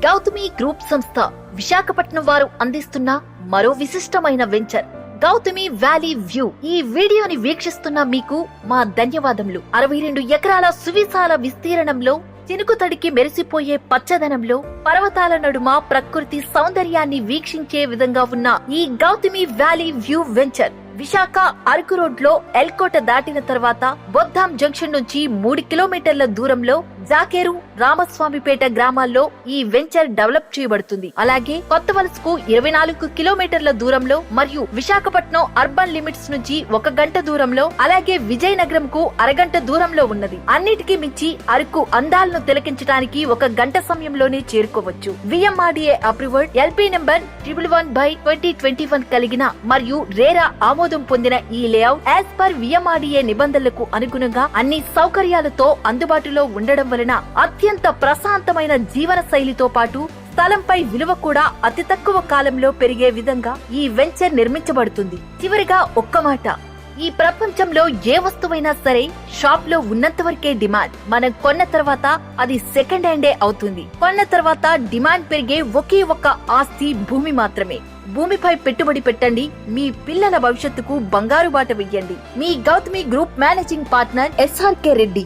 Gautami group సంస్థ విశాఖపట్నం వారు అందిస్తున్న మరో విశిష్టమైన వెంచర్ గౌతమి వ్యాలీ వ్యూ. ఈ వీడియోని వీక్షిస్తున్న మీకు మా ధన్యవాదములు. 62 ఎకరాల సువిశాల విస్తీర్ణంలో చినుకు తడికి మెరిసిపోయే పచ్చదనంలో పర్వతాల నడుమ ప్రకృతి సౌందర్యాన్ని వీక్షించే విధంగా ఉన్న ఈ Gautami valley view venture Visakha Araku road లో ఎల్కోట దాటిన తర్వాత బొద్దాం జంక్షన్ నుంచి 3 కిలోమీటర్ల దూరంలో జాకేరు రామస్వామిపేట గ్రామాల్లో ఈ వెంచర్ డెవలప్ చేయబడుతుంది. అలాగే కొత్త వలసకు 24 కిలోమీటర్ల దూరంలో మరియు విశాఖపట్నం అర్బన్ లిమిట్స్ నుంచి 1 గంట దూరంలో, అలాగే విజయనగరం కు అరగంట దూరంలో ఉన్నది. అన్నిటికీ మించి అరకు అందాలను తిలకించడానికి 1 గంట సమయంలోనే చేరుకోవచ్చు. విఎంఆర్డీఏ అప్రూవ్డ్ ఎల్పీ నెంబర్ 111/2021 కలిగిన మరియు రేరా ఆమోదం పొందిన ఈ లేఅవుట్ యాజ్ పర్ విఎంఆర్డీఏ నిబంధనలకు అనుగుణంగా అన్ని సౌకర్యాలతో అందుబాటులో ఉండడం వలన అత్యంత ప్రశాంతమైన జీవన శైలితో పాటు స్థలంపై విలువ కూడా అతి తక్కువ కాలంలో పెరిగే విధంగా ఈ వెంచర్ నిర్మించబడుతుంది. చివరిగా ఒక్క మాట, ఈ ప్రపంచంలో ఏ వస్తువైనా సరే షాప్ లో ఉన్నంత వరకే డిమాండ్. మనం కొన్న తర్వాత అది సెకండ్ హ్యాండే అవుతుంది. కొన్న తర్వాత డిమాండ్ పెరిగే ఒకే ఒక్క ఆస్తి భూమి మాత్రమే. భూమిపై పెట్టుబడి పెట్టండి, మీ పిల్లల భవిష్యత్తుకు బంగారు బాట వెయ్యండి. మీ Gautami group managing partner SRK Reddy.